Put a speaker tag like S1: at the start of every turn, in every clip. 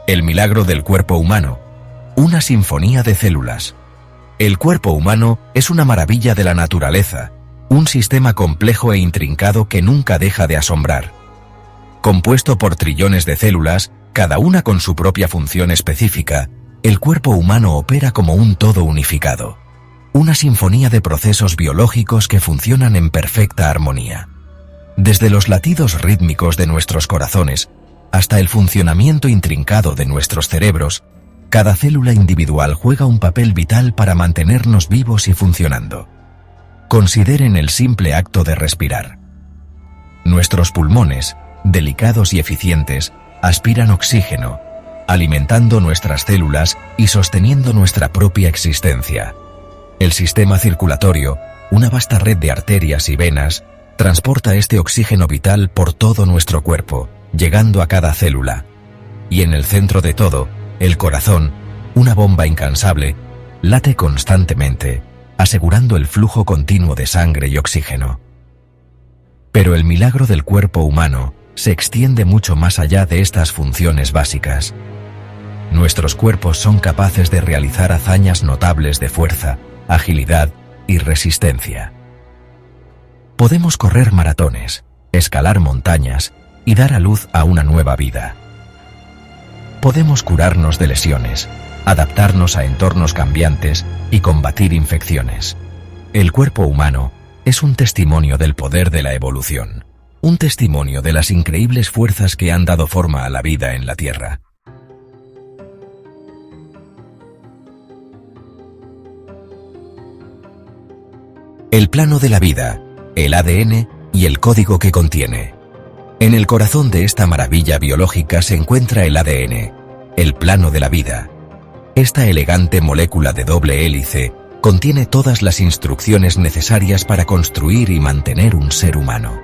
S1: El milagro del cuerpo humano. Una sinfonía de células. El cuerpo humano es una maravilla de la naturaleza, un sistema complejo e intrincado que nunca deja de asombrar. Compuesto por trillones de células, cada una con su propia función específica, el cuerpo humano opera como un todo unificado. Una sinfonía de procesos biológicos que funcionan en perfecta armonía. Desde los latidos rítmicos de nuestros corazones hasta el funcionamiento intrincado de nuestros cerebros, cada célula individual juega un papel vital para mantenernos vivos y funcionando. Consideren el simple acto de respirar. Nuestros pulmones, delicados y eficientes, aspiran oxígeno, alimentando nuestras células y sosteniendo nuestra propia existencia. El sistema circulatorio, una vasta red de arterias y venas, transporta este oxígeno vital por todo nuestro cuerpo, llegando a cada célula. Y en el centro de todo, el corazón, una bomba incansable, late constantemente, asegurando el flujo continuo de sangre y oxígeno. Pero el milagro del cuerpo humano se extiende mucho más allá de estas funciones básicas. Nuestros cuerpos son capaces de realizar hazañas notables de fuerza, agilidad y resistencia. Podemos correr maratones, escalar montañas y dar a luz a una nueva vida. Podemos curarnos de lesiones, adaptarnos a entornos cambiantes y combatir infecciones. El cuerpo humano es un testimonio del poder de la evolución, un testimonio de las increíbles fuerzas que han dado forma a la vida en la Tierra. El plano de la vida, el ADN y el código que contiene. En el corazón de esta maravilla biológica se encuentra el ADN, el plano de la vida. Esta elegante molécula de doble hélice contiene todas las instrucciones necesarias para construir y mantener un ser humano.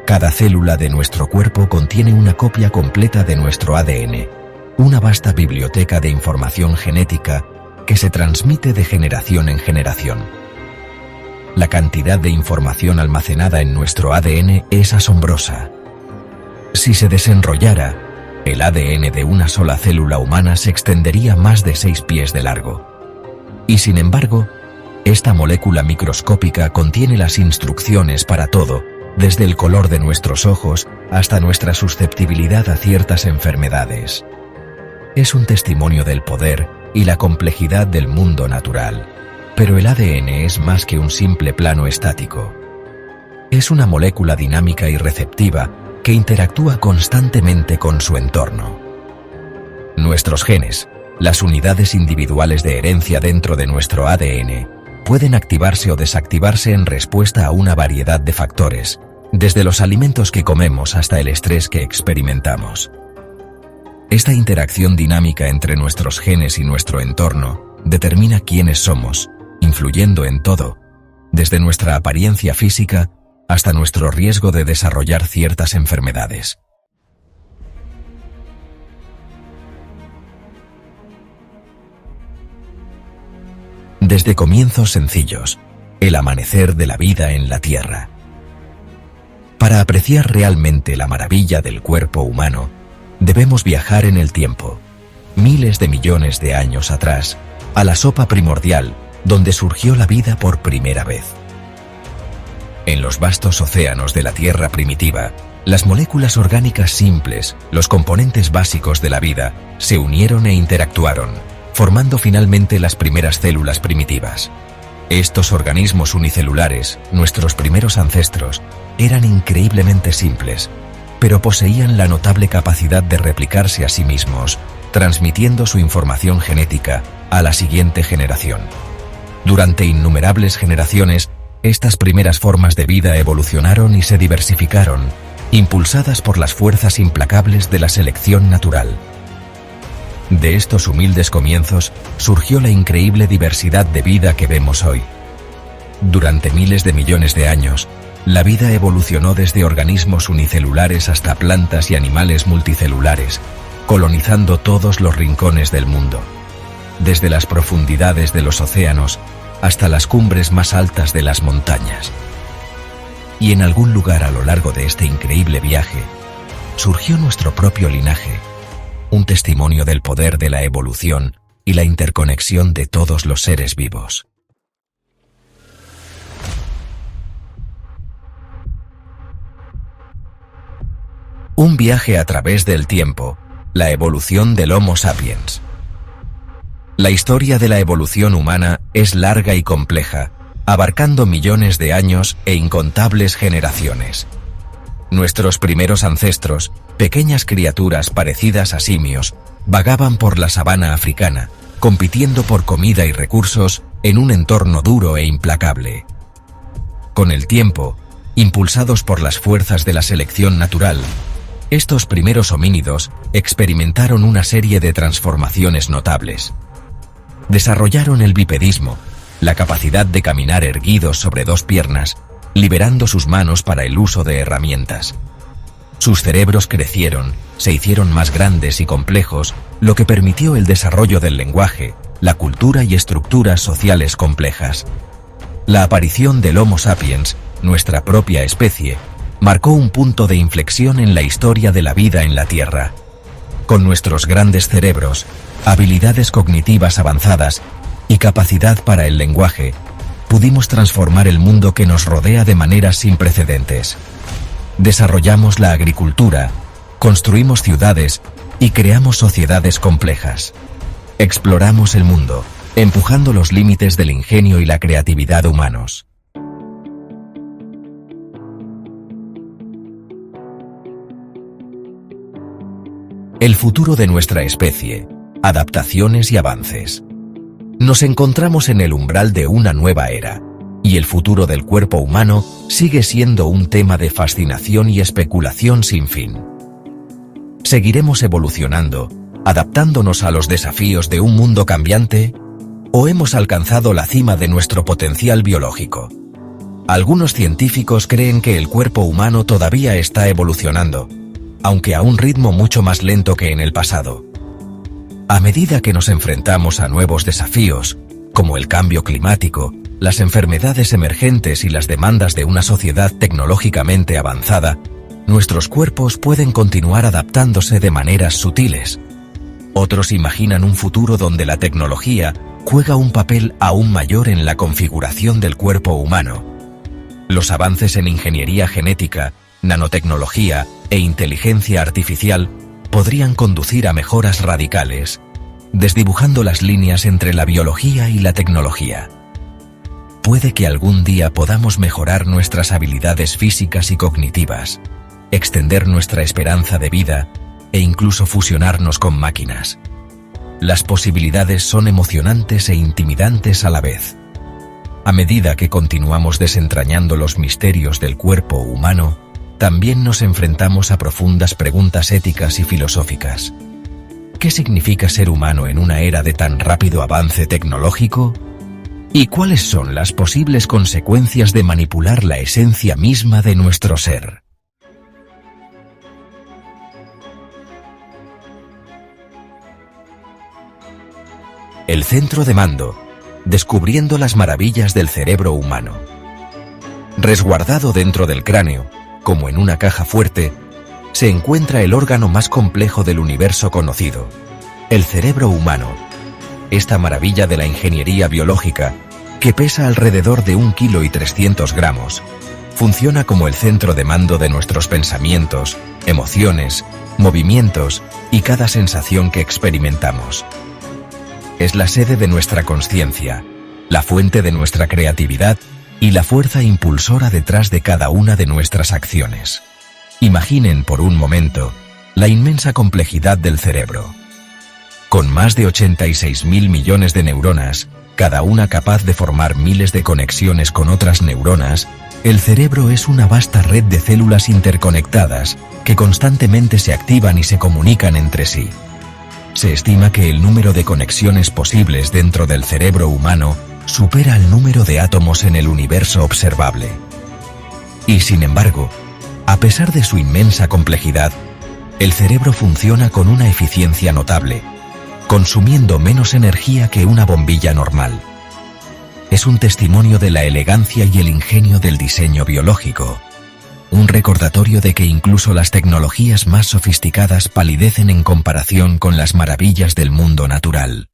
S1: Cada célula de nuestro cuerpo contiene una copia completa de nuestro ADN, una vasta biblioteca de información genética que se transmite de generación en generación. La cantidad de información almacenada en nuestro ADN es asombrosa. Si se desenrollara, el ADN de una sola célula humana se extendería más de 6 pies de largo. Y sin embargo, esta molécula microscópica contiene las instrucciones para todo, desde el color de nuestros ojos hasta nuestra susceptibilidad a ciertas enfermedades. Es un testimonio del poder y la complejidad del mundo natural. Pero el ADN es más que un simple plano estático. Es una molécula dinámica y receptiva que interactúa constantemente con su entorno. Nuestros genes, las unidades individuales de herencia dentro de nuestro ADN, pueden activarse o desactivarse en respuesta a una variedad de factores, desde los alimentos que comemos hasta el estrés que experimentamos. Esta interacción dinámica entre nuestros genes y nuestro entorno determina quiénes somos, influyendo en todo, desde nuestra apariencia física hasta nuestro riesgo de desarrollar ciertas enfermedades. Desde comienzos sencillos, el amanecer de la vida en la Tierra. Para apreciar realmente la maravilla del cuerpo humano, debemos viajar en el tiempo, miles de millones de años atrás, a la sopa primordial, donde surgió la vida por primera vez. En los vastos océanos de la Tierra primitiva, las moléculas orgánicas simples, los componentes básicos de la vida, se unieron e interactuaron, formando finalmente las primeras células primitivas. Estos organismos unicelulares, nuestros primeros ancestros, eran increíblemente simples, pero poseían la notable capacidad de replicarse a sí mismos, transmitiendo su información genética a la siguiente generación. Durante innumerables generaciones, estas primeras formas de vida evolucionaron y se diversificaron, impulsadas por las fuerzas implacables de la selección natural. De estos humildes comienzos surgió la increíble diversidad de vida que vemos hoy. Durante miles de millones de años, la vida evolucionó desde organismos unicelulares hasta plantas y animales multicelulares, colonizando todos los rincones del mundo. Desde las profundidades de los océanos hasta las cumbres más altas de las montañas. Y en algún lugar a lo largo de este increíble viaje, surgió nuestro propio linaje, un testimonio del poder de la evolución y la interconexión de todos los seres vivos. Un viaje a través del tiempo, la evolución del Homo sapiens. La historia de la evolución humana es larga y compleja, abarcando millones de años e incontables generaciones. Nuestros primeros ancestros, pequeñas criaturas parecidas a simios, vagaban por la sabana africana, compitiendo por comida y recursos en un entorno duro e implacable. Con el tiempo, impulsados por las fuerzas de la selección natural, estos primeros homínidos experimentaron una serie de transformaciones notables. Desarrollaron el bipedismo, la capacidad de caminar erguidos sobre dos piernas, liberando sus manos para el uso de herramientas. Sus cerebros crecieron, se hicieron más grandes y complejos, lo que permitió el desarrollo del lenguaje, la cultura y estructuras sociales complejas. La aparición del Homo sapiens, nuestra propia especie, marcó un punto de inflexión en la historia de la vida en la Tierra. Con nuestros grandes cerebros, habilidades cognitivas avanzadas y capacidad para el lenguaje, pudimos transformar el mundo que nos rodea de maneras sin precedentes. Desarrollamos la agricultura, construimos ciudades y creamos sociedades complejas. Exploramos el mundo, empujando los límites del ingenio y la creatividad humanos. El futuro de nuestra especie, adaptaciones y avances. Nos encontramos en el umbral de una nueva era, y el futuro del cuerpo humano sigue siendo un tema de fascinación y especulación sin fin. ¿Seguiremos evolucionando, adaptándonos a los desafíos de un mundo cambiante? ¿O hemos alcanzado la cima de nuestro potencial biológico? Algunos científicos creen que el cuerpo humano todavía está evolucionando, aunque a un ritmo mucho más lento que en el pasado. A medida que nos enfrentamos a nuevos desafíos, como el cambio climático, las enfermedades emergentes y las demandas de una sociedad tecnológicamente avanzada, nuestros cuerpos pueden continuar adaptándose de maneras sutiles. Otros imaginan un futuro donde la tecnología juega un papel aún mayor en la configuración del cuerpo humano. Los avances en ingeniería genética, nanotecnología e inteligencia artificial podrían conducir a mejoras radicales, desdibujando las líneas entre la biología y la tecnología. Puede que algún día podamos mejorar nuestras habilidades físicas y cognitivas, extender nuestra esperanza de vida e incluso fusionarnos con máquinas. Las posibilidades son emocionantes e intimidantes a la vez. A medida que continuamos desentrañando los misterios del cuerpo humano, también nos enfrentamos a profundas preguntas éticas y filosóficas. ¿Qué significa ser humano en una era de tan rápido avance tecnológico? ¿Y cuáles son las posibles consecuencias de manipular la esencia misma de nuestro ser? El centro de mando, descubriendo las maravillas del cerebro humano. Resguardado dentro del cráneo, como en una caja fuerte, se encuentra el órgano más complejo del universo conocido, el cerebro humano. Esta maravilla de la ingeniería biológica, que pesa alrededor de 1,3 kg, funciona como el centro de mando de nuestros pensamientos, emociones, movimientos y cada sensación que experimentamos. Es la sede de nuestra consciencia, la fuente de nuestra creatividad y la fuerza impulsora detrás de cada una de nuestras acciones. Imaginen por un momento la inmensa complejidad del cerebro. Con más de 86.000 millones de neuronas, cada una capaz de formar miles de conexiones con otras neuronas, el cerebro es una vasta red de células interconectadas que constantemente se activan y se comunican entre sí. Se estima que el número de conexiones posibles dentro del cerebro humano supera el número de átomos en el universo observable. Y sin embargo, a pesar de su inmensa complejidad, el cerebro funciona con una eficiencia notable, consumiendo menos energía que una bombilla normal. Es un testimonio de la elegancia y el ingenio del diseño biológico. un recordatorio de que incluso las tecnologías más sofisticadas palidecen en comparación con las maravillas del mundo natural.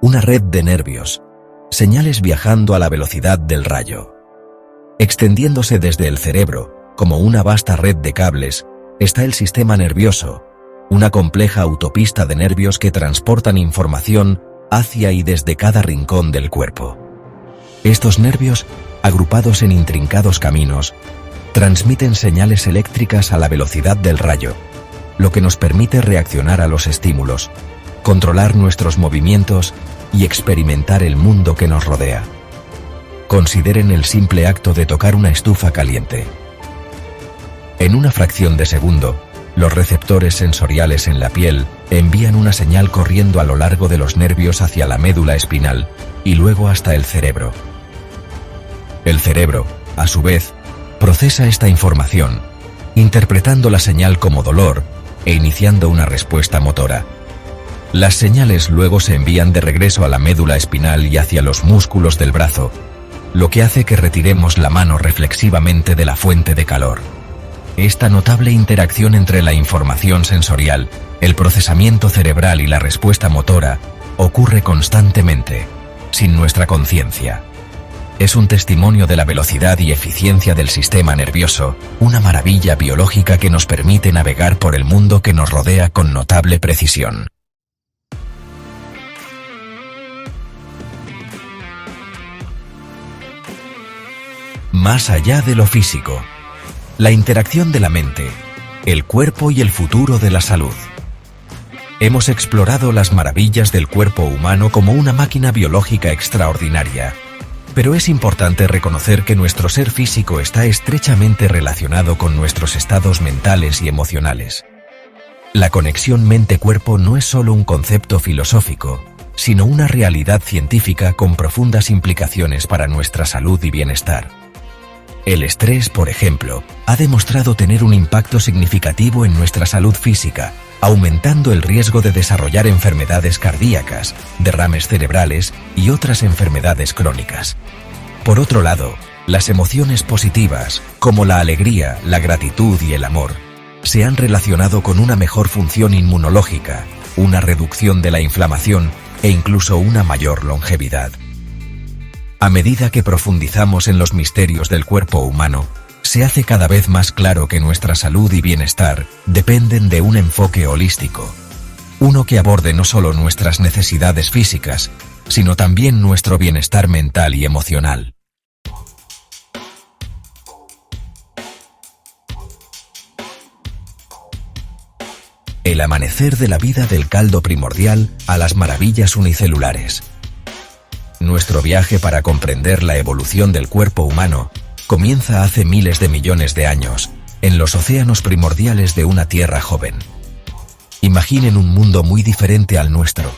S1: Una red de nervios, señales viajando a la velocidad del rayo. Extendiéndose desde el cerebro, como una vasta red de cables, está el sistema nervioso, una compleja autopista de nervios que transportan información hacia y desde cada rincón del cuerpo. Estos nervios, agrupados en intrincados caminos, transmiten señales eléctricas a la velocidad del rayo, lo que nos permite reaccionar a los estímulos, controlar nuestros movimientos y experimentar el mundo que nos rodea. Consideren el simple acto de tocar una estufa caliente. En una fracción de segundo, los receptores sensoriales en la piel envían una señal corriendo a lo largo de los nervios hacia la médula espinal y luego hasta el cerebro. El cerebro, a su vez, procesa esta información, interpretando la señal como dolor e iniciando una respuesta motora. Las señales luego se envían de regreso a la médula espinal y hacia los músculos del brazo, lo que hace que retiremos la mano reflexivamente de la fuente de calor. Esta notable interacción entre la información sensorial, el procesamiento cerebral y la respuesta motora ocurre constantemente, sin nuestra conciencia. Es un testimonio de la velocidad y eficiencia del sistema nervioso, una maravilla biológica que nos permite navegar por el mundo que nos rodea con notable precisión. Más allá de lo físico, la interacción de la mente, el cuerpo y el futuro de la salud. Hemos explorado las maravillas del cuerpo humano como una máquina biológica extraordinaria, pero es importante reconocer que nuestro ser físico está estrechamente relacionado con nuestros estados mentales y emocionales. La conexión mente-cuerpo no es solo un concepto filosófico, sino una realidad científica con profundas implicaciones para nuestra salud y bienestar. El estrés, por ejemplo, ha demostrado tener un impacto significativo en nuestra salud física, aumentando el riesgo de desarrollar enfermedades cardíacas, derrames cerebrales y otras enfermedades crónicas. Por otro lado, las emociones positivas, como la alegría, la gratitud y el amor, se han relacionado con una mejor función inmunológica, una reducción de la inflamación e incluso una mayor longevidad. A medida que profundizamos en los misterios del cuerpo humano, se hace cada vez más claro que nuestra salud y bienestar dependen de un enfoque holístico, uno que aborde no solo nuestras necesidades físicas, sino también nuestro bienestar mental y emocional. El amanecer de la vida del caldo primordial a las maravillas unicelulares. Nuestro viaje para comprender la evolución del cuerpo humano comienza hace miles de millones de años, en los océanos primordiales de una tierra joven. Imaginen un mundo muy diferente al nuestro.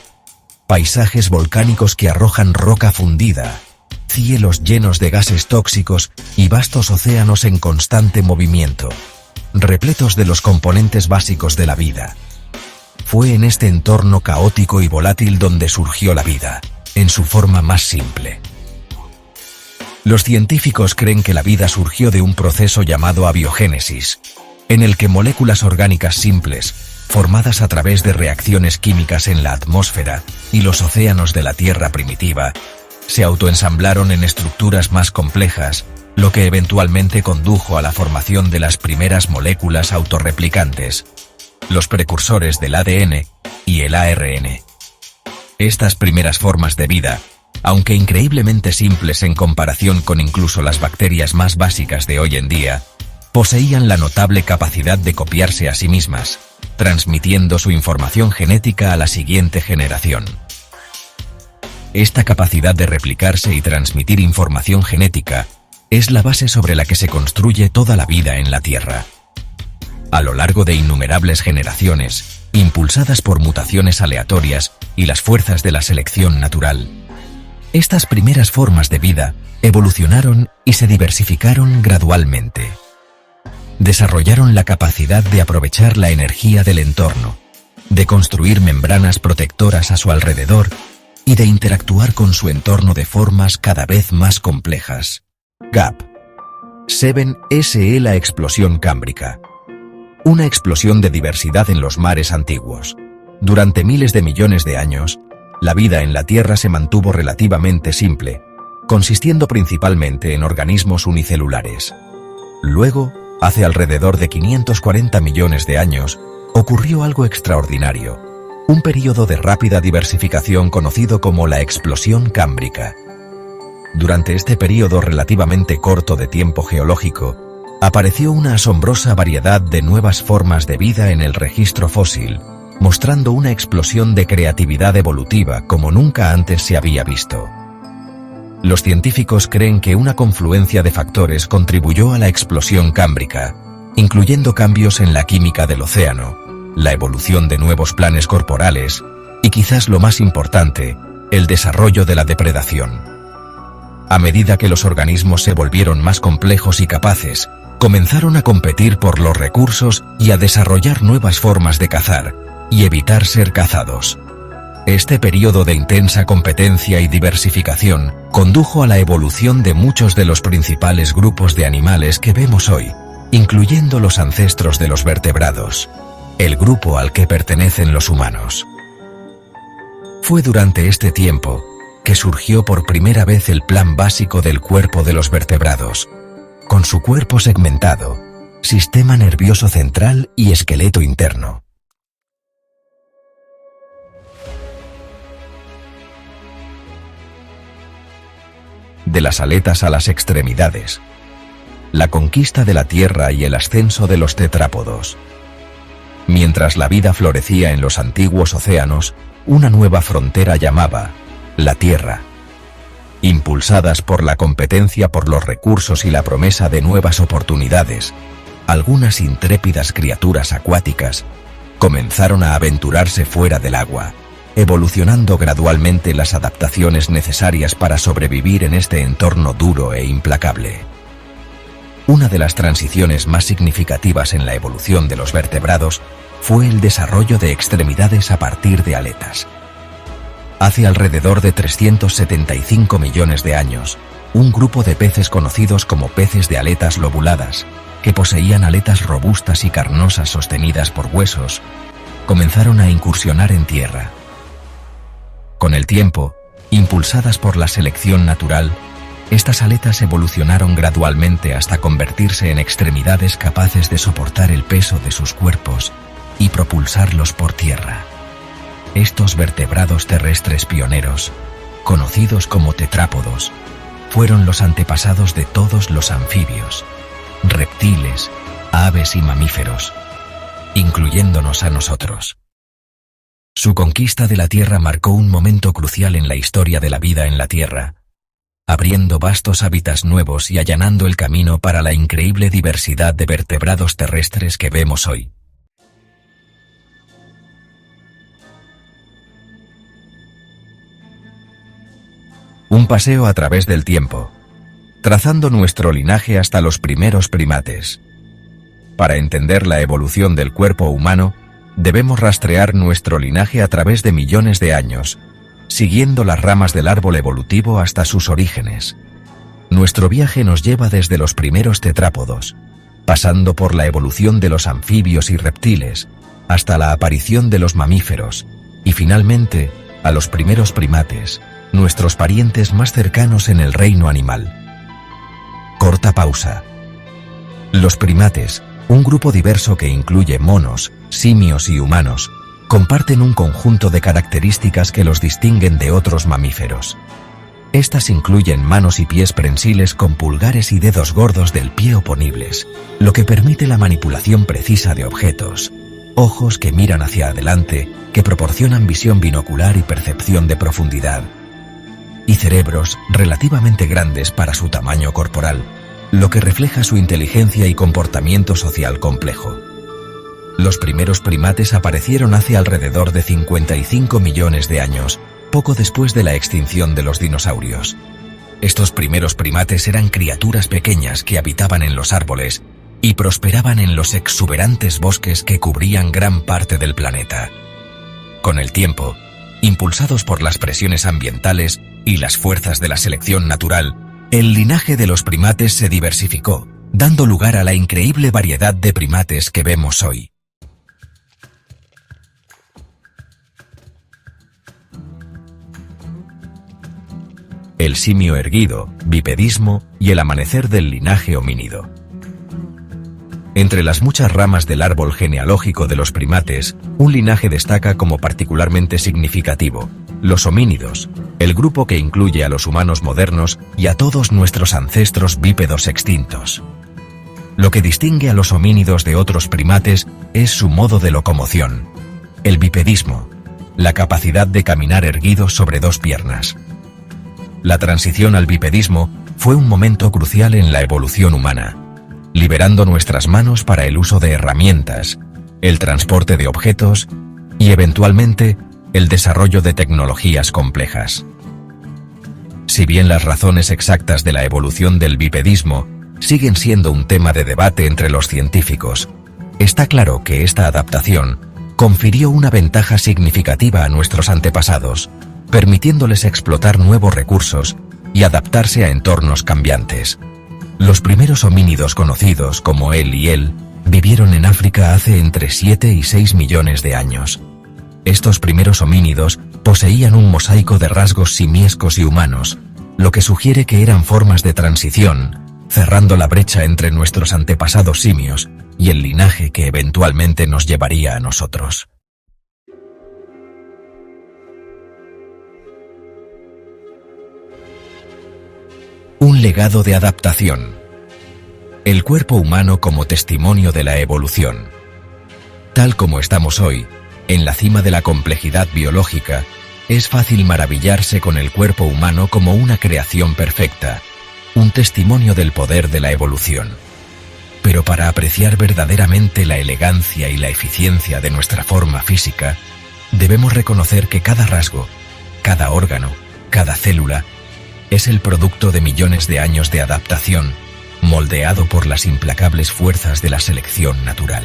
S1: Paisajes volcánicos que arrojan roca fundida, cielos llenos de gases tóxicos y vastos océanos en constante movimiento, repletos de los componentes básicos de la vida. Fue en este entorno caótico y volátil donde surgió la vida, en su forma más simple. Los científicos creen que la vida surgió de un proceso llamado abiogénesis, en el que moléculas orgánicas simples, formadas a través de reacciones químicas en la atmósfera y los océanos de la Tierra primitiva, se autoensamblaron en estructuras más complejas, lo que eventualmente condujo a la formación de las primeras moléculas autorreplicantes, los precursores del ADN y el ARN. Estas primeras formas de vida, aunque increíblemente simples en comparación con incluso las bacterias más básicas de hoy en día, poseían la notable capacidad de copiarse a sí mismas, transmitiendo su información genética a la siguiente generación. Esta capacidad de replicarse y transmitir información genética es la base sobre la que se construye toda la vida en la Tierra. A lo largo de innumerables generaciones, impulsadas por mutaciones aleatorias y las fuerzas de la selección natural, estas primeras formas de vida evolucionaron y se diversificaron gradualmente. Desarrollaron la capacidad de aprovechar la energía del entorno, de construir membranas protectoras a su alrededor y de interactuar con su entorno de formas cada vez más complejas. GAP 7 SE. La explosión cámbrica. Una explosión de diversidad en los mares antiguos. Durante miles de millones de años, la vida en la Tierra se mantuvo relativamente simple, consistiendo principalmente en organismos unicelulares. Luego, hace alrededor de 540 millones de años, ocurrió algo extraordinario, un período de rápida diversificación conocido como la explosión cámbrica. Durante este período relativamente corto de tiempo geológico, apareció una asombrosa variedad de nuevas formas de vida en el registro fósil, mostrando una explosión de creatividad evolutiva como nunca antes se había visto. Los científicos creen que una confluencia de factores contribuyó a la explosión cámbrica, incluyendo cambios en la química del océano, la evolución de nuevos planes corporales y, quizás lo más importante, el desarrollo de la depredación. A medida que los organismos se volvieron más complejos y capaces, comenzaron a competir por los recursos y a desarrollar nuevas formas de cazar y evitar ser cazados. Este periodo de intensa competencia y diversificación condujo a la evolución de muchos de los principales grupos de animales que vemos hoy, incluyendo los ancestros de los vertebrados, el grupo al que pertenecen los humanos. Fue durante este tiempo que surgió por primera vez el plan básico del cuerpo de los vertebrados, con su cuerpo segmentado, sistema nervioso central y esqueleto interno. De las aletas a las extremidades. La conquista de la Tierra y el ascenso de los tetrápodos. Mientras la vida florecía en los antiguos océanos, una nueva frontera llamaba la Tierra. Impulsadas por la competencia por los recursos y la promesa de nuevas oportunidades, algunas intrépidas criaturas acuáticas comenzaron a aventurarse fuera del agua, evolucionando gradualmente las adaptaciones necesarias para sobrevivir en este entorno duro e implacable. Una de las transiciones más significativas en la evolución de los vertebrados fue el desarrollo de extremidades a partir de aletas. Hace alrededor de 375 millones de años, un grupo de peces conocidos como peces de aletas lobuladas, que poseían aletas robustas y carnosas sostenidas por huesos, comenzaron a incursionar en tierra. Con el tiempo, impulsadas por la selección natural, estas aletas evolucionaron gradualmente hasta convertirse en extremidades capaces de soportar el peso de sus cuerpos y propulsarlos por tierra. Estos vertebrados terrestres pioneros, conocidos como tetrápodos, fueron los antepasados de todos los anfibios, reptiles, aves y mamíferos, incluyéndonos a nosotros. Su conquista de la Tierra marcó un momento crucial en la historia de la vida en la Tierra, abriendo vastos hábitats nuevos y allanando el camino para la increíble diversidad de vertebrados terrestres que vemos hoy. Un paseo a través del tiempo, trazando nuestro linaje hasta los primeros primates. Para entender la evolución del cuerpo humano, debemos rastrear nuestro linaje a través de millones de años, siguiendo las ramas del árbol evolutivo hasta sus orígenes. Nuestro viaje nos lleva desde los primeros tetrápodos, pasando por la evolución de los anfibios y reptiles, hasta la aparición de los mamíferos, y finalmente, a los primeros primates, nuestros parientes más cercanos en el reino animal. Corta pausa. Los primates, un grupo diverso que incluye monos, simios y humanos, comparten un conjunto de características que los distinguen de otros mamíferos. Estas incluyen manos y pies prensiles con pulgares y dedos gordos del pie oponibles, lo que permite la manipulación precisa de objetos, ojos que miran hacia adelante, que proporcionan visión binocular y percepción de profundidad, y cerebros relativamente grandes para su tamaño corporal, lo que refleja su inteligencia y comportamiento social complejo. Los primeros primates aparecieron hace alrededor de 55 millones de años, poco después de la extinción de los dinosaurios. Estos primeros primates eran criaturas pequeñas que habitaban en los árboles y prosperaban en los exuberantes bosques que cubrían gran parte del planeta. Con el tiempo, Impulsados por las presiones ambientales y las fuerzas de la selección natural, el linaje de los primates se diversificó, dando lugar a la increíble variedad de primates que vemos hoy. El simio erguido, bipedismo y el amanecer del linaje homínido. Entre las muchas ramas del árbol genealógico de los primates, un linaje destaca como particularmente significativo: los homínidos, el grupo que incluye a los humanos modernos y a todos nuestros ancestros bípedos extintos. Lo que distingue a los homínidos de otros primates es su modo de locomoción, el bipedismo, la capacidad de caminar erguidos sobre dos piernas. La transición al bipedismo fue un momento crucial en la evolución humana, liberando nuestras manos para el uso de herramientas, el transporte de objetos y, eventualmente, el desarrollo de tecnologías complejas. Si bien las razones exactas de la evolución del bipedismo siguen siendo un tema de debate entre los científicos, está claro que esta adaptación confirió una ventaja significativa a nuestros antepasados, permitiéndoles explotar nuevos recursos y adaptarse a entornos cambiantes. Los primeros homínidos conocidos, como él y él, vivieron en África hace entre 7 y 6 millones de años. Estos primeros homínidos poseían un mosaico de rasgos simiescos y humanos, lo que sugiere que eran formas de transición, cerrando la brecha entre nuestros antepasados simios y el linaje que eventualmente nos llevaría a nosotros. Un legado de adaptación. El cuerpo humano como testimonio de la evolución. Tal como estamos hoy, en la cima de la complejidad biológica, es fácil maravillarse con el cuerpo humano como una creación perfecta, un testimonio del poder de la evolución. Pero para apreciar verdaderamente la elegancia y la eficiencia de nuestra forma física, debemos reconocer que cada rasgo, cada órgano, cada célula, es el producto de millones de años de adaptación, moldeado por las implacables fuerzas de la selección natural.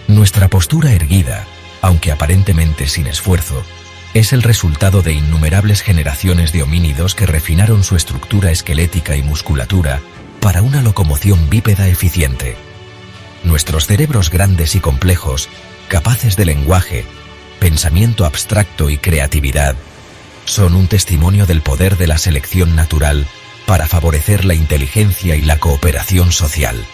S1: Nuestra postura erguida, aunque aparentemente sin esfuerzo, es el resultado de innumerables generaciones de homínidos que refinaron su estructura esquelética y musculatura para una locomoción bípeda eficiente. Nuestros cerebros grandes y complejos, capaces de lenguaje, pensamiento abstracto y creatividad, son un testimonio del poder de la selección natural para favorecer la inteligencia y la cooperación social.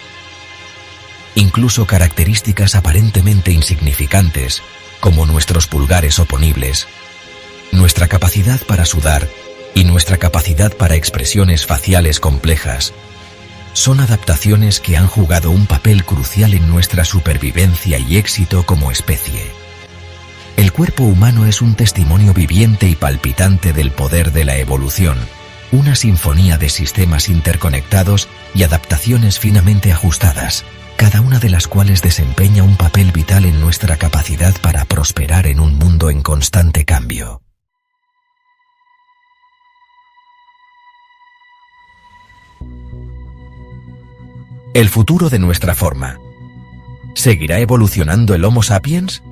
S1: Incluso características aparentemente insignificantes, como nuestros pulgares oponibles, nuestra capacidad para sudar y nuestra capacidad para expresiones faciales complejas, son adaptaciones que han jugado un papel crucial en nuestra supervivencia y éxito como especie. El cuerpo humano es un testimonio viviente y palpitante del poder de la evolución, una sinfonía de sistemas interconectados y adaptaciones finamente ajustadas, cada una de las cuales desempeña un papel vital en nuestra capacidad para prosperar en un mundo en constante cambio. El futuro de nuestra forma. ¿Seguirá evolucionando el Homo sapiens?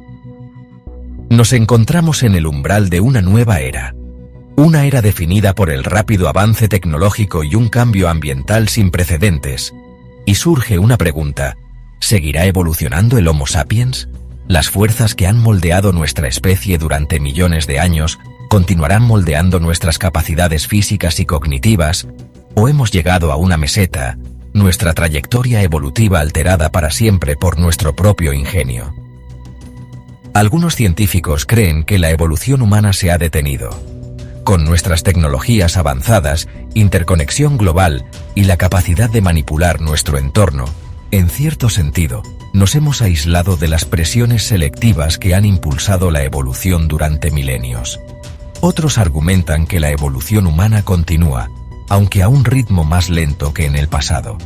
S1: Nos encontramos en el umbral de una nueva era. Una era definida por el rápido avance tecnológico y un cambio ambiental sin precedentes. Y surge una pregunta: ¿seguirá evolucionando el Homo sapiens? ¿Las fuerzas que han moldeado nuestra especie durante millones de años continuarán moldeando nuestras capacidades físicas y cognitivas? ¿O hemos llegado a una meseta, nuestra trayectoria evolutiva alterada para siempre por nuestro propio ingenio? Algunos científicos creen que la evolución humana se ha detenido. Con nuestras tecnologías avanzadas, interconexión global y la capacidad de manipular nuestro entorno, en cierto sentido, nos hemos aislado de las presiones selectivas que han impulsado la evolución durante milenios. Otros argumentan que la evolución humana continúa, aunque a un ritmo más lento que en el pasado.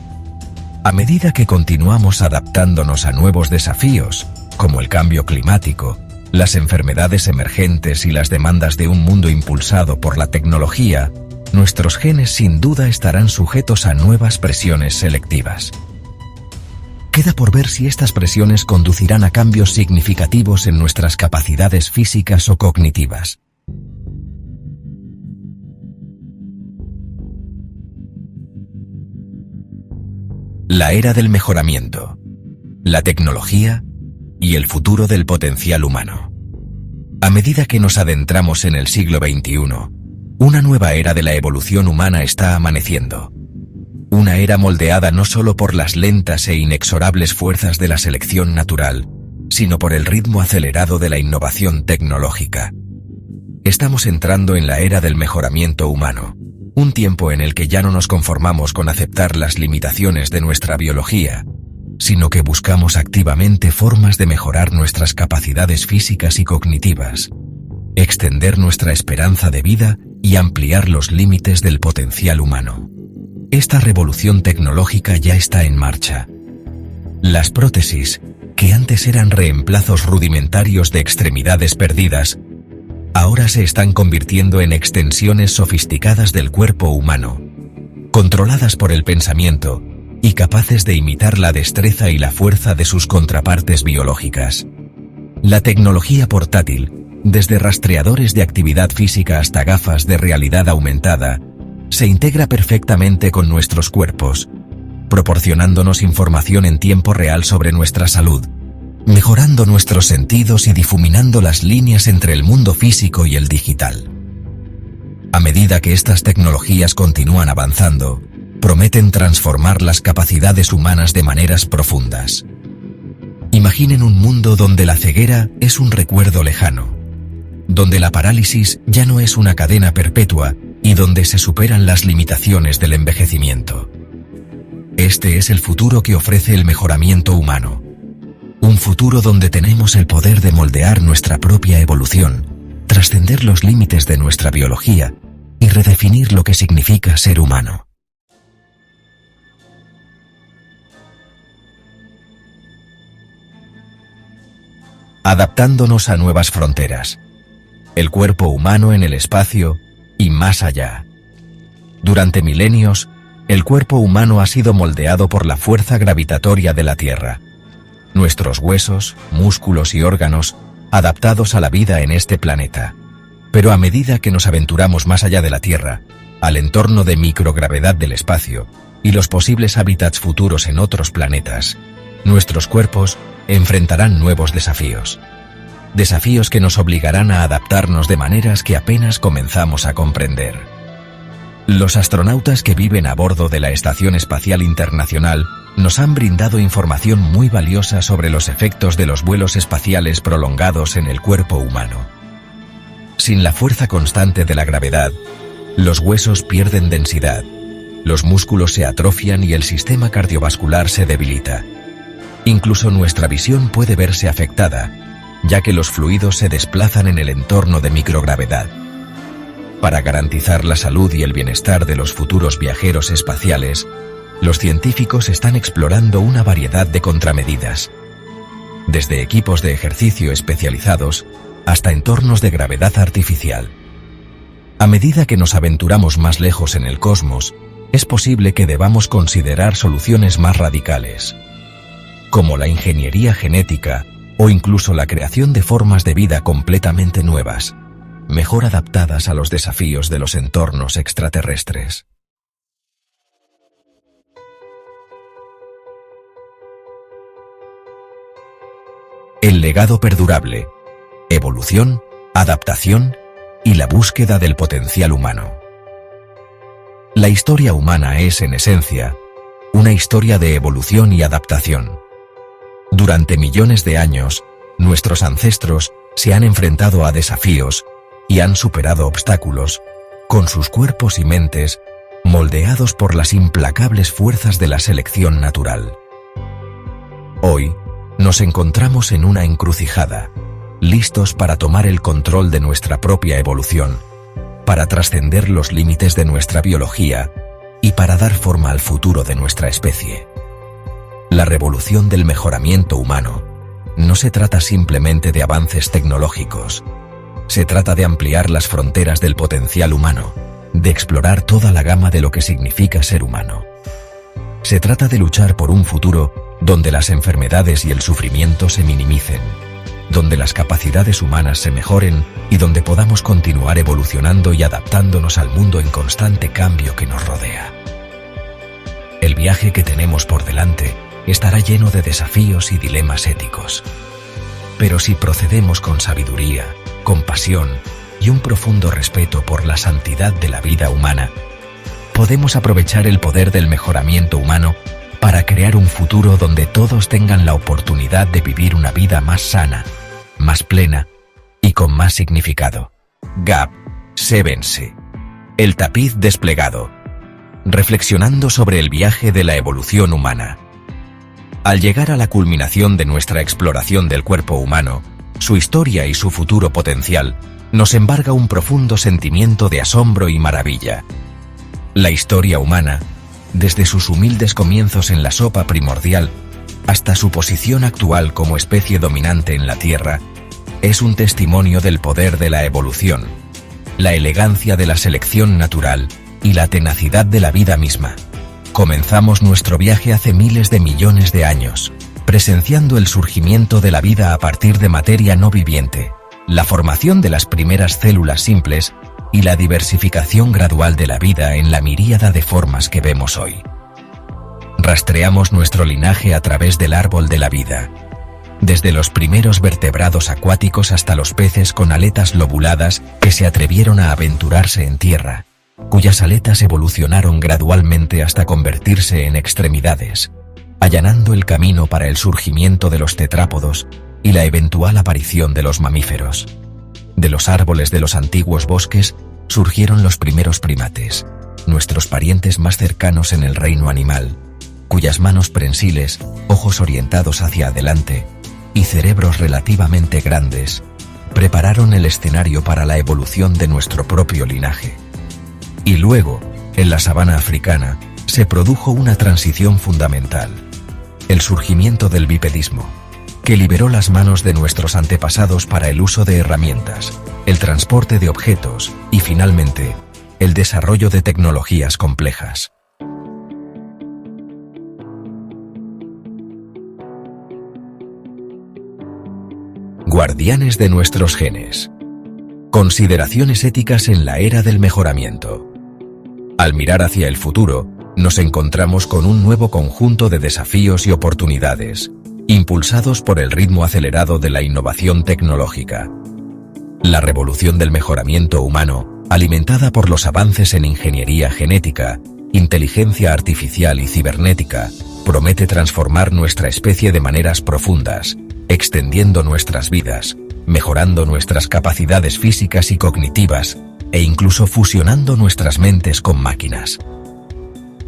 S1: A medida que continuamos adaptándonos a nuevos desafíos, como el cambio climático, las enfermedades emergentes y las demandas de un mundo impulsado por la tecnología, nuestros genes sin duda estarán sujetos a nuevas presiones selectivas. Queda por ver si estas presiones conducirán a cambios significativos en nuestras capacidades físicas o cognitivas. La era del mejoramiento, la tecnología y el futuro del potencial humano. A medida que nos adentramos en el siglo XXI, una nueva era de la evolución humana está amaneciendo. Una era moldeada no solo por las lentas e inexorables fuerzas de la selección natural, sino por el ritmo acelerado de la innovación tecnológica. Estamos entrando en la era del mejoramiento humano, un tiempo en el que ya no nos conformamos con aceptar las limitaciones de nuestra biología, sino que buscamos activamente formas de mejorar nuestras capacidades físicas y cognitivas, extender nuestra esperanza de vida y ampliar los límites del potencial humano. Esta revolución tecnológica ya está en marcha. Las prótesis, que antes eran reemplazos rudimentarios de extremidades perdidas, ahora se están convirtiendo en extensiones sofisticadas del cuerpo humano, controladas por el pensamiento y capaces de imitar la destreza y la fuerza de sus contrapartes biológicas. La tecnología portátil, desde rastreadores de actividad física hasta gafas de realidad aumentada, se integra perfectamente con nuestros cuerpos, proporcionándonos información en tiempo real sobre nuestra salud, mejorando nuestros sentidos y difuminando las líneas entre el mundo físico y el digital. A medida que estas tecnologías continúan avanzando, prometen transformar las capacidades humanas de maneras profundas. Imaginen un mundo donde la ceguera es un recuerdo lejano, donde la parálisis ya no es una cadena perpetua y donde se superan las limitaciones del envejecimiento. Este es el futuro que ofrece el mejoramiento humano. Un futuro donde tenemos el poder de moldear nuestra propia evolución, trascender los límites de nuestra biología y redefinir lo que significa ser humano. Adaptándonos a nuevas fronteras. El cuerpo humano en el espacio y más allá. Durante milenios, el cuerpo humano ha sido moldeado por la fuerza gravitatoria de la Tierra. Nuestros huesos, músculos y órganos, adaptados a la vida en este planeta. Pero a medida que nos aventuramos más allá de la Tierra, al entorno de microgravedad del espacio y los posibles hábitats futuros en otros planetas, nuestros cuerpos enfrentarán nuevos desafíos. Desafíos que nos obligarán a adaptarnos de maneras que apenas comenzamos a comprender. Los astronautas que viven a bordo de la Estación Espacial Internacional nos han brindado información muy valiosa sobre los efectos de los vuelos espaciales prolongados en el cuerpo humano. Sin la fuerza constante de la gravedad, los huesos pierden densidad, los músculos se atrofian y el sistema cardiovascular se debilita. Incluso nuestra visión puede verse afectada, ya que los fluidos se desplazan en el entorno de microgravedad. Para garantizar la salud y el bienestar de los futuros viajeros espaciales, los científicos están explorando una variedad de contramedidas, desde equipos de ejercicio especializados hasta entornos de gravedad artificial. A medida que nos aventuramos más lejos en el cosmos, es posible que debamos considerar soluciones más radicales, como la ingeniería genética o incluso la creación de formas de vida completamente nuevas, mejor adaptadas a los desafíos de los entornos extraterrestres. El legado perdurable, evolución, adaptación y la búsqueda del potencial humano. La historia humana es, en esencia, una historia de evolución y adaptación. Durante millones de años, nuestros ancestros se han enfrentado a desafíos y han superado obstáculos, con sus cuerpos y mentes moldeados por las implacables fuerzas de la selección natural. Hoy, nos encontramos en una encrucijada, listos para tomar el control de nuestra propia evolución, para trascender los límites de nuestra biología y para dar forma al futuro de nuestra especie. La revolución del mejoramiento humano no se trata simplemente de avances tecnológicos. Se trata de ampliar las fronteras del potencial humano, de explorar toda la gama de lo que significa ser humano. Se trata de luchar por un futuro donde las enfermedades y el sufrimiento se minimicen, donde las capacidades humanas se mejoren y donde podamos continuar evolucionando y adaptándonos al mundo en constante cambio que nos rodea. El El viaje que tenemos por delante estará lleno de desafíos y dilemas éticos. Pero si procedemos con sabiduría, compasión y un profundo respeto por la santidad de la vida humana, podemos aprovechar el poder del mejoramiento humano para crear un futuro donde todos tengan la oportunidad de vivir una vida más sana, más plena y con más significado. Gab Sevense. El tapiz desplegado. Reflexionando sobre el viaje de la evolución humana. Al llegar a la culminación de nuestra exploración del cuerpo humano, su historia y su futuro potencial, nos embarga un profundo sentimiento de asombro y maravilla. La historia humana, desde sus humildes comienzos en la sopa primordial hasta su posición actual como especie dominante en la Tierra, es un testimonio del poder de la evolución, la elegancia de la selección natural y la tenacidad de la vida misma. Comenzamos nuestro viaje hace miles de millones de años, presenciando el surgimiento de la vida a partir de materia no viviente, la formación de las primeras células simples y la diversificación gradual de la vida en la miríada de formas que vemos hoy. Rastreamos nuestro linaje a través del árbol de la vida, desde los primeros vertebrados acuáticos hasta los peces con aletas lobuladas que se atrevieron a aventurarse en tierra, cuyas aletas evolucionaron gradualmente hasta convertirse en extremidades, allanando el camino para el surgimiento de los tetrápodos y la eventual aparición de los mamíferos. De los árboles de los antiguos bosques surgieron los primeros primates, nuestros parientes más cercanos en el reino animal, cuyas manos prensiles, ojos orientados hacia adelante y cerebros relativamente grandes prepararon el escenario para la evolución de nuestro propio linaje. Y luego, en la sabana africana, se produjo una transición fundamental, el surgimiento del bipedismo, que liberó las manos de nuestros antepasados para el uso de herramientas, el transporte de objetos y, finalmente, el desarrollo de tecnologías complejas. Guardianes de nuestros genes. Consideraciones éticas en la era del mejoramiento. Al mirar hacia el futuro, nos encontramos con un nuevo conjunto de desafíos y oportunidades, impulsados por el ritmo acelerado de la innovación tecnológica. La revolución del mejoramiento humano, alimentada por los avances en ingeniería genética, inteligencia artificial y cibernética, promete transformar nuestra especie de maneras profundas, extendiendo nuestras vidas, mejorando nuestras capacidades físicas y cognitivas, e incluso fusionando nuestras mentes con máquinas.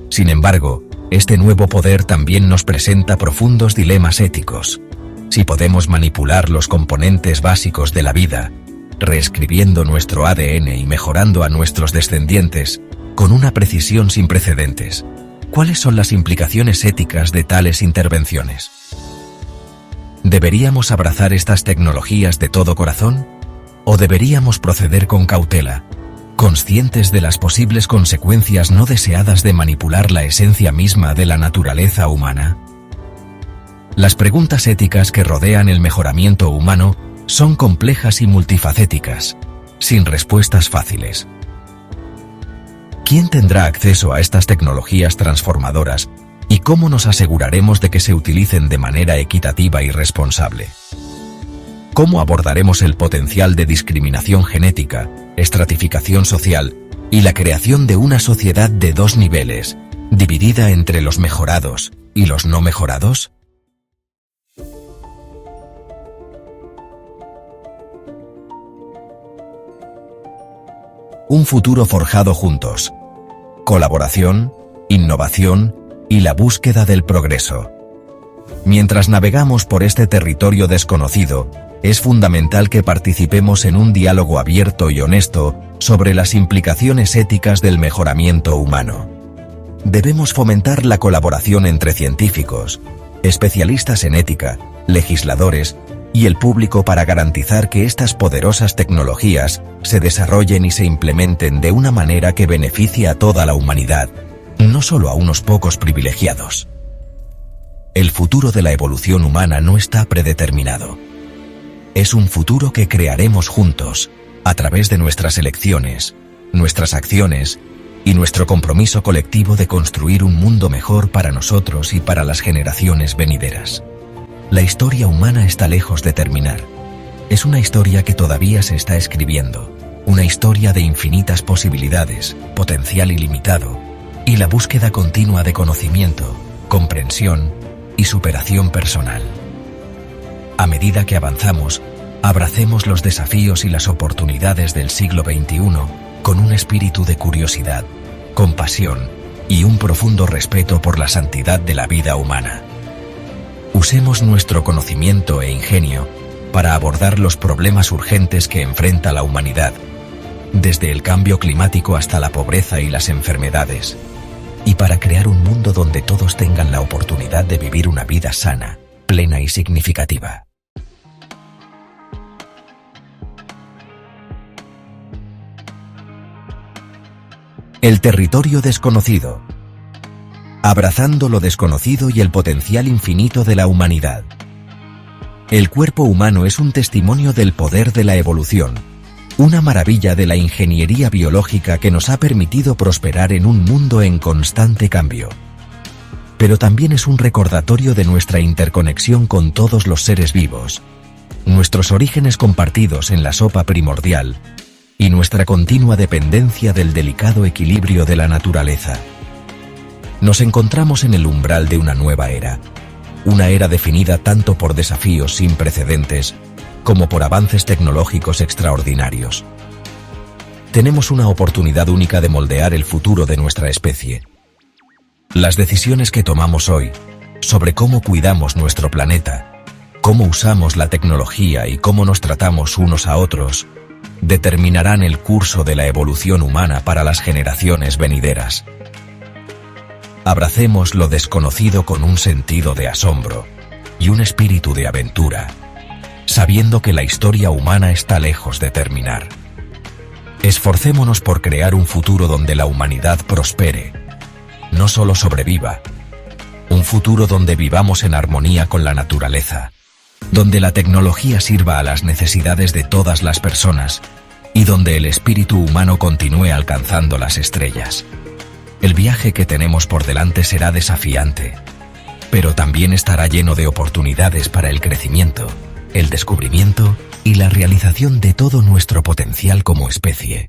S1: Sin embargo, este nuevo poder también nos presenta profundos dilemas éticos. Si podemos manipular los componentes básicos de la vida, reescribiendo nuestro ADN y mejorando a nuestros descendientes con una precisión sin precedentes, ¿cuáles son las implicaciones éticas de tales intervenciones? ¿Deberíamos abrazar estas tecnologías de todo corazón? ¿O deberíamos proceder con cautela, conscientes de las posibles consecuencias no deseadas de manipular la esencia misma de la naturaleza humana? Las preguntas éticas que rodean el mejoramiento humano son complejas y multifacéticas, sin respuestas fáciles. ¿Quién tendrá acceso a estas tecnologías transformadoras y cómo nos aseguraremos de que se utilicen de manera equitativa y responsable? ¿Cómo abordaremos el potencial de discriminación genética, estratificación social y la creación de una sociedad de dos niveles, dividida entre los mejorados y los no mejorados? Un futuro forjado juntos. Colaboración, innovación y la búsqueda del progreso. Mientras navegamos por este territorio desconocido, es fundamental que participemos en un diálogo abierto y honesto sobre las implicaciones éticas del mejoramiento humano. Debemos fomentar la colaboración entre científicos, especialistas en ética, legisladores y el público para garantizar que estas poderosas tecnologías se desarrollen y se implementen de una manera que beneficie a toda la humanidad, no solo a unos pocos privilegiados. El futuro de la evolución humana no está predeterminado. Es un futuro que crearemos juntos, a través de nuestras elecciones, nuestras acciones y nuestro compromiso colectivo de construir un mundo mejor para nosotros y para las generaciones venideras. La historia humana está lejos de terminar. Es una historia que todavía se está escribiendo, una historia de infinitas posibilidades, potencial ilimitado, y la búsqueda continua de conocimiento, comprensión y superación personal. A medida que avanzamos, abracemos los desafíos y las oportunidades del siglo XXI con un espíritu de curiosidad, compasión y un profundo respeto por la santidad de la vida humana. Usemos nuestro conocimiento e ingenio para abordar los problemas urgentes que enfrenta la humanidad, desde el cambio climático hasta la pobreza y las enfermedades, y para crear un mundo donde todos tengan la oportunidad de vivir una vida sana, plena y significativa. El territorio desconocido. Abrazando lo desconocido y el potencial infinito de la humanidad. El cuerpo humano es un testimonio del poder de la evolución, una maravilla de la ingeniería biológica que nos ha permitido prosperar en un mundo en constante cambio. Pero también es un recordatorio de nuestra interconexión con todos los seres vivos, nuestros orígenes compartidos en la sopa primordial y nuestra continua dependencia del delicado equilibrio de la naturaleza. Nos encontramos en el umbral de una nueva era, una era definida tanto por desafíos sin precedentes como por avances tecnológicos extraordinarios. Tenemos una oportunidad única de moldear el futuro de nuestra especie. Las decisiones que tomamos hoy sobre cómo cuidamos nuestro planeta, cómo usamos la tecnología y cómo nos tratamos unos a otros, determinarán el curso de la evolución humana para las generaciones venideras. Abracemos lo desconocido con un sentido de asombro y un espíritu de aventura, sabiendo que la historia humana está lejos de terminar. Esforcémonos por crear un futuro donde la humanidad prospere, no solo sobreviva, un futuro donde vivamos en armonía con la naturaleza, donde la tecnología sirva a las necesidades de todas las personas y donde el espíritu humano continúe alcanzando las estrellas. El viaje que tenemos por delante será desafiante, pero también estará lleno de oportunidades para el crecimiento, el descubrimiento y la realización de todo nuestro potencial como especie.